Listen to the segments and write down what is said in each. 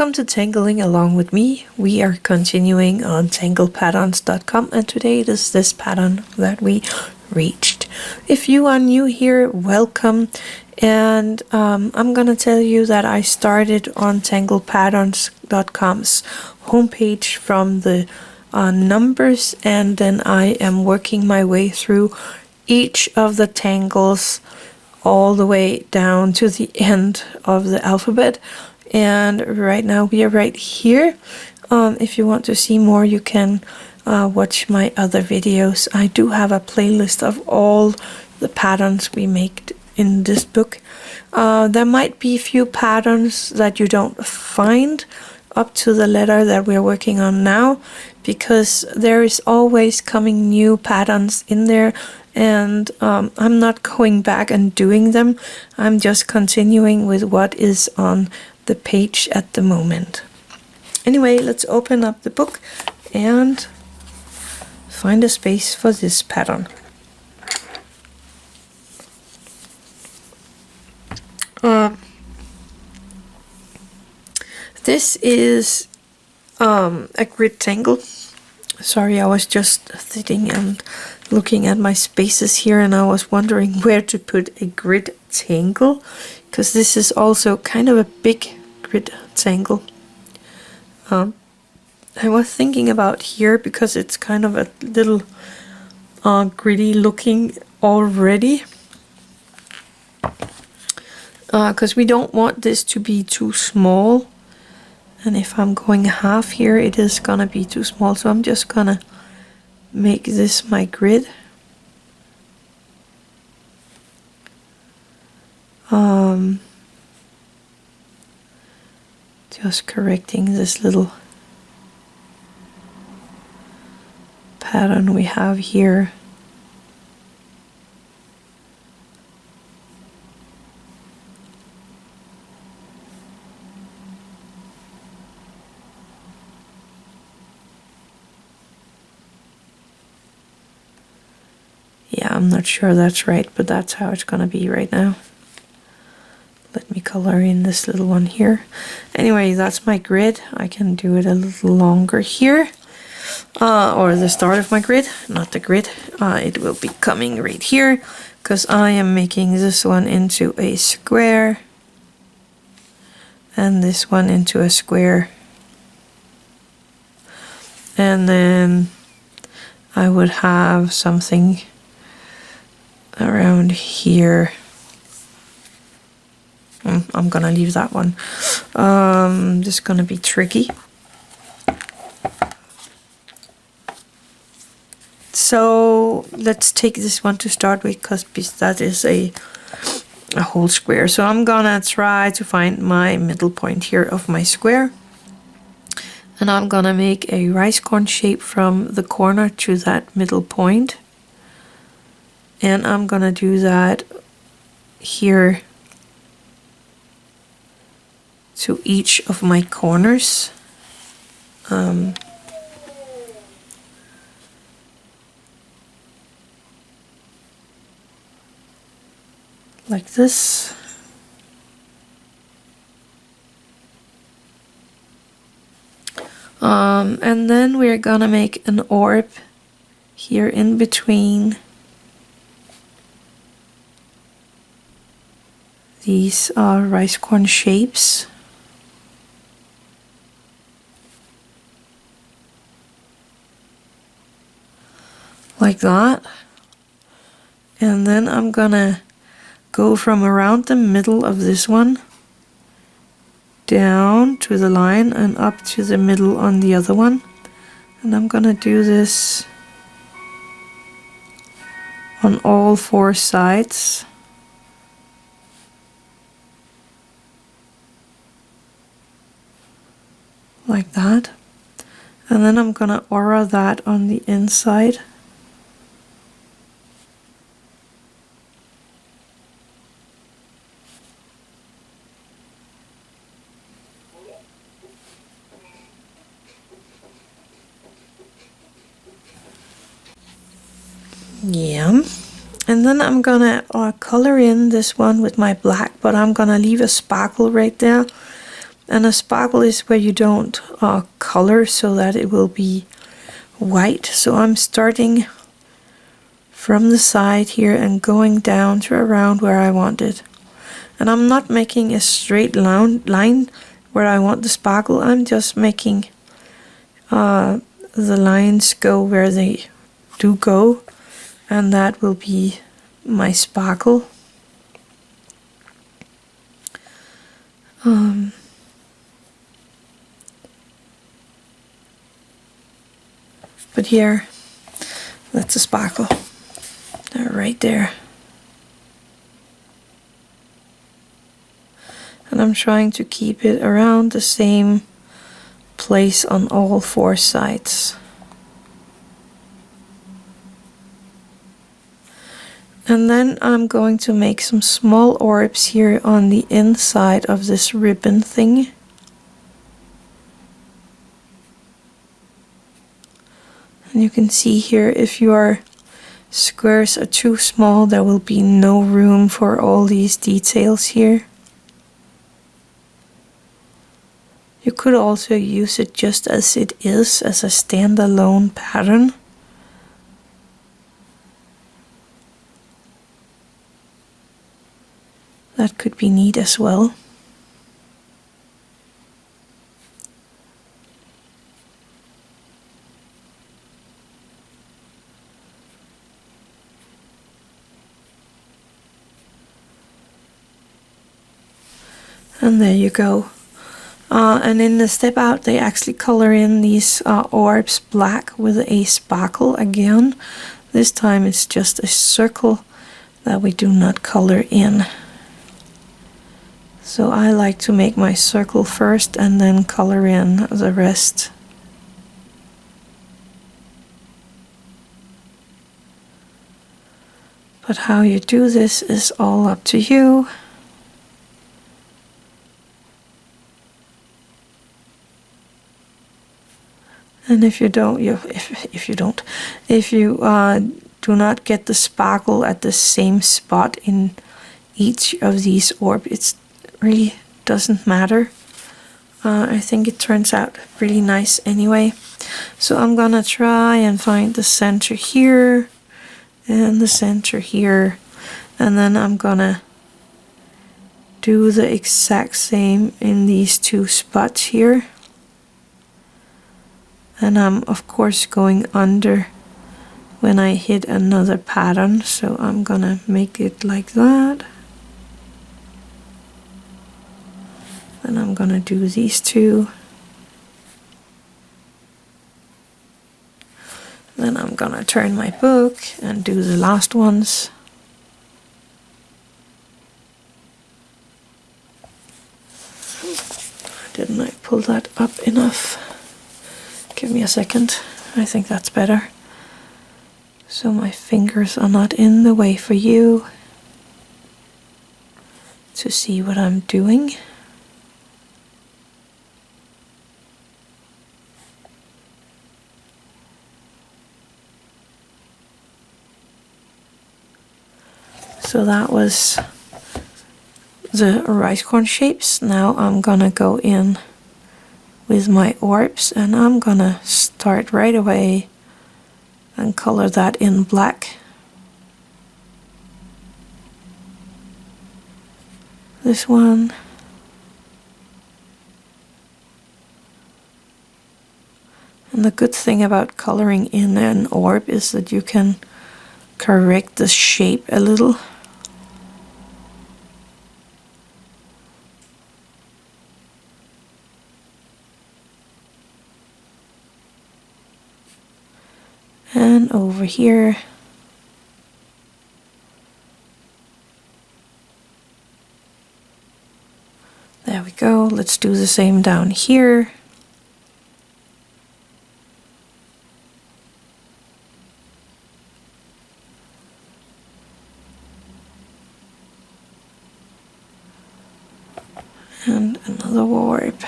Welcome to Tangling along with me. We are continuing on tanglepatterns.com, and today it is this pattern that we reached. If you are new here, welcome. And I'm gonna tell you that I started on tanglepatterns.com's homepage from the numbers, and then I am working my way through each of the tangles all the way down to the end of the alphabet. And right now we are right here. If you want to see more, you can watch my other videos. I do have a playlist of all the patterns we make in this book. There might be a few patterns that you don't find up to the letter that we're working on now, because there is always coming new patterns in there, and I'm not going back and doing them. I'm just continuing with what is on the page at the moment. Anyway, let's open up the book and find a space for this pattern. This is a grid tangle. Sorry, I was just sitting and looking at my spaces here, and I was wondering where to put a grid tangle, because this is also kind of a big grid tangle. I was thinking about here because it's kind of a little gritty looking already, because we don't want this to be too small. And if I'm going half here, it is gonna be too small, so I'm just gonna make this my grid. Just correcting this little pattern we have here. Yeah, I'm not sure that's right, but that's how it's gonna be right now. Let me color in this little one here. Anyway, that's my grid. I can do it a little longer here. Or the start of my grid, not the grid. It will be coming right here, because I am making this one into a square. And this one into a square. And then I would have something around here. I'm gonna leave that one. This is gonna be tricky. So let's take this one to start with, because that is a whole square. So I'm gonna try to find my middle point here of my square. And I'm gonna make a rice corn shape from the corner to that middle point. And I'm gonna do that here to each of my corners. Like this. And then we're gonna make an orb here in between these rice corn shapes. Like that. And then I'm gonna go from around the middle of this one down to the line and up to the middle on the other one. And I'm gonna do this on all four sides. Like that. And then I'm gonna aura that on the inside. Yeah, and then I'm gonna color in this one with my black, but I'm gonna leave a sparkle right there And a sparkle is where you don't color so that it will be white. So I'm starting from the side here and going down to around where I want it. And I'm not making a straight line where I want the sparkle. I'm just making the lines go where they do go, and that will be my sparkle. But here, that's a sparkle. They're right there. And I'm trying to keep it around the same place on all four sides. And then I'm going to make some small orbs here on the inside of this ribbon thing. And you can see here, if your squares are too small, there will be no room for all these details here. You could also use it just as it is, as a standalone pattern. That could be neat as well. And there you go. And in the step out, they actually color in these orbs black with a sparkle again. This time it's just a circle that we do not color in. So I like to make my circle first and then color in the rest. But how you do this is all up to you. And if you don't, if you do not get the sparkle at the same spot in each of these orbs, it really doesn't matter. I think it turns out really nice anyway. So I'm gonna try and find the center here and the center here, and then I'm gonna do the exact same in these two spots here. And I'm of course going under when I hit another pattern, so I'm gonna make it like that. Then I'm gonna do these two. Then I'm gonna turn my book and do the last ones. Didn't I pull that up enough? Give me a second. I think that's better. So my fingers are not in the way for you to see what I'm doing. So that was the rice corn shapes. Now I'm gonna go in with my orbs, and I'm gonna start right away and color that in black. This one. And the good thing about coloring in an orb is that you can correct the shape a little. And over here, there we go. Let's do the same down here. And another warp.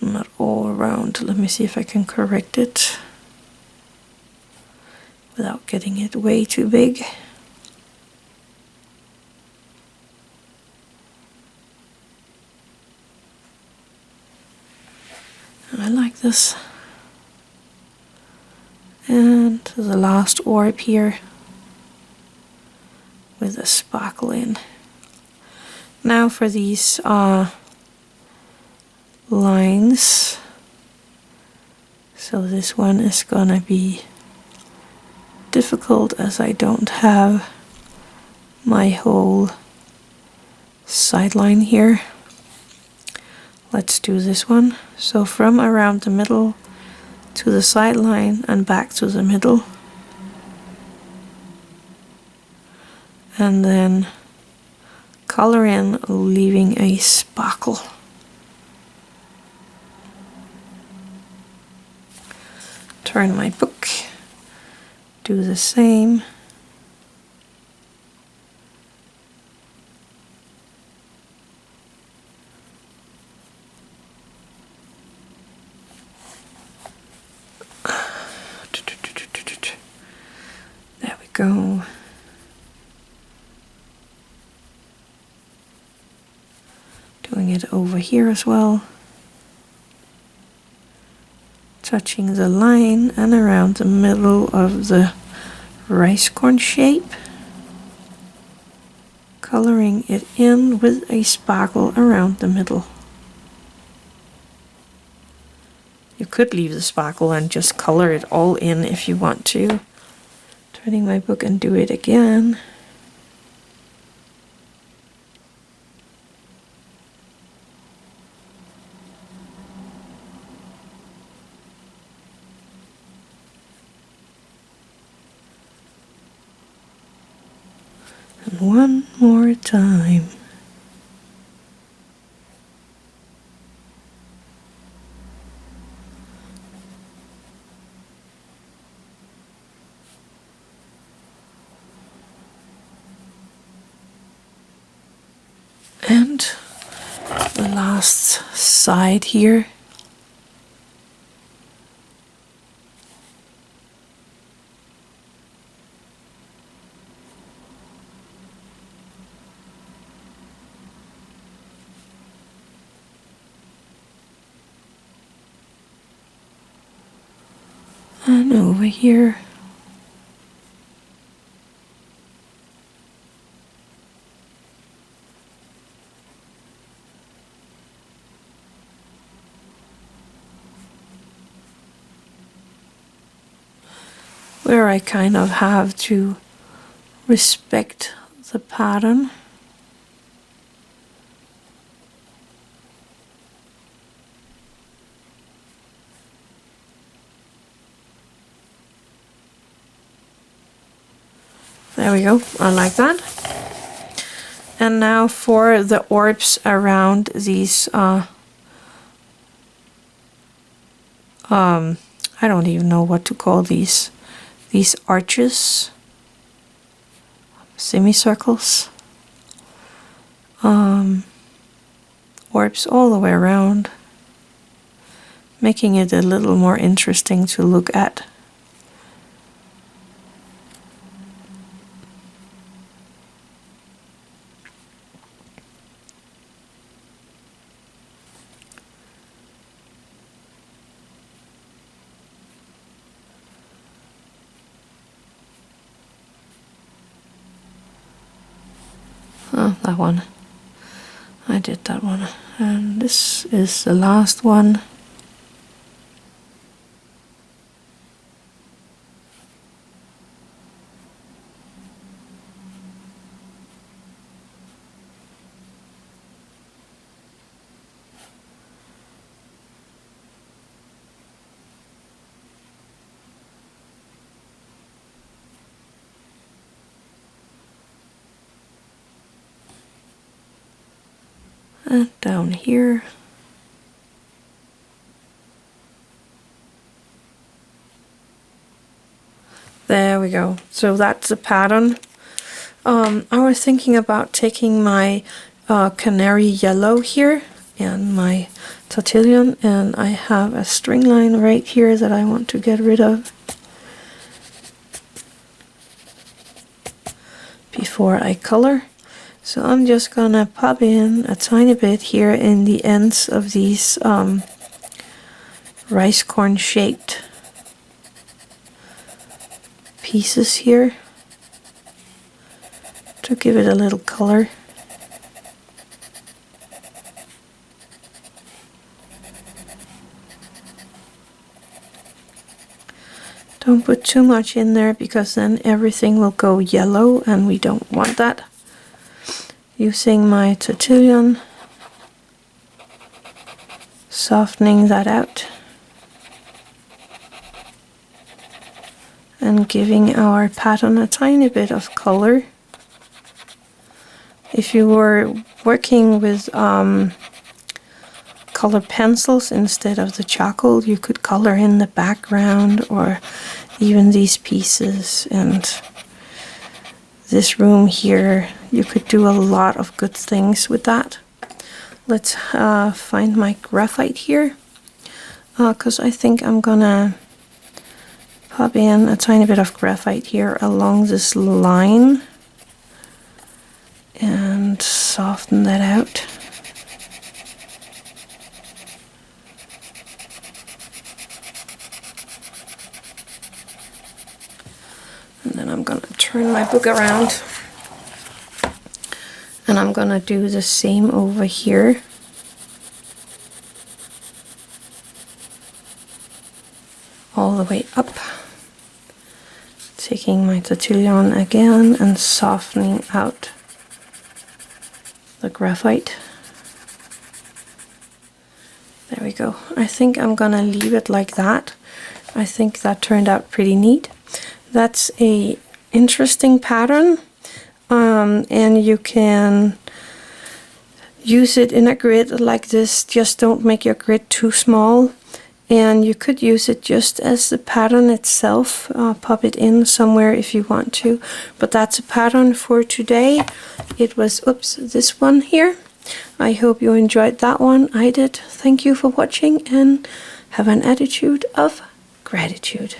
Not all around. Let me see if I can correct it without getting it way too big. I like this. And the last orb here with a sparkle in. Now for these lines. So this one is gonna be difficult as I don't have my whole sideline here. Let's do this one. So from around the middle to the sideline and back to the middle. And then color in, leaving a sparkle. Turn my book, do the same. There we go. Doing it over here as well. Touching the line and around the middle of the rice corn shape. Coloring it in with a sparkle around the middle. You could leave the sparkle and just color it all in if you want to. Turning my book and do it again. And one more time. And the last side here. And over here. Where I kind of have to respect the pattern. There we go, I like that. And now for the orbs around these, I don't even know what to call these arches, semicircles, orbs all the way around, making it a little more interesting to look at. Oh, that one. I did that one. And this is the last one. And down here. There we go. So that's the pattern. I was thinking about taking my Canary yellow here and my Tortillion, and I have a string line right here that I want to get rid of before I color. So I'm just gonna pop in a tiny bit here in the ends of these rice corn shaped pieces here to give it a little color. Don't put too much in there because then everything will go yellow and we don't want that. Using my Tortillion, softening that out and giving our pattern a tiny bit of color. If you were working with color pencils instead of the charcoal, you could color in the background or even these pieces and this room here. You could do a lot of good things with that. Let's find my graphite here because I think I'm gonna pop in a tiny bit of graphite here along this line and soften that out. And then I'm gonna turn my book around and I'm gonna do the same over here. All the way up. Taking my Tortillion again and softening out the graphite. There we go. I think I'm gonna leave it like that. I think that turned out pretty neat. That's a interesting pattern, and you can use it in a grid like this. Just don't make your grid too small, and you could use it just as the pattern itself. Pop it in somewhere if you want to, but that's a pattern for today. It was this one here. I hope you enjoyed that one. I did. Thank you for watching and have an attitude of gratitude.